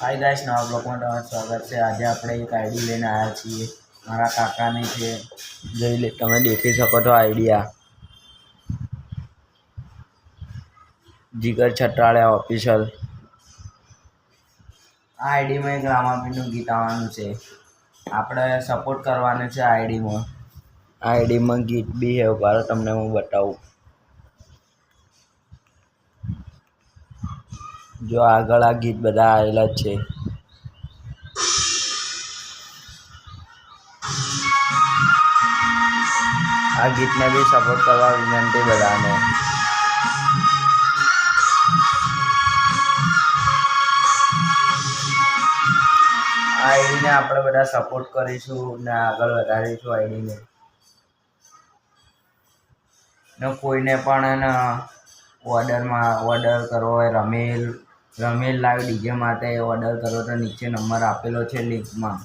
Hi guys, નવા બ્લોગમાં તમારું સ્વાગત છે। આજે આપણે એક આઈડી લઈને આવ્યા છીએ। મારા કાકાની છે, તમે દેખી શકો છો આઈડિયા જીગર છટાળિયા ઓફિશિયલ। આ આઈડીમાં એક રામાપીરનું ગીત આવવાનું છે, આપણે સપોર્ટ કરવાનો છે। આઈડીમાં ગીત બી હે, ઉભારો તમને હું બતાવું। જો આગળ આ ગીત બધા આવેલા જ છે। આ ગીતને બી સપોર્ટ કરવા વિનંતી બધાને। આ આઈડીને આપણે બધા સપોર્ટ કરીશું ને આગળ વધારીશું આઈડીને। ને કોઈને પણ ઓર્ડર કરવો હોય, રમેલ લાઈવ ડીજે માટે ઓર્ડર કરવો તો નીચે નંબર આપેલો છે લિંકમાં,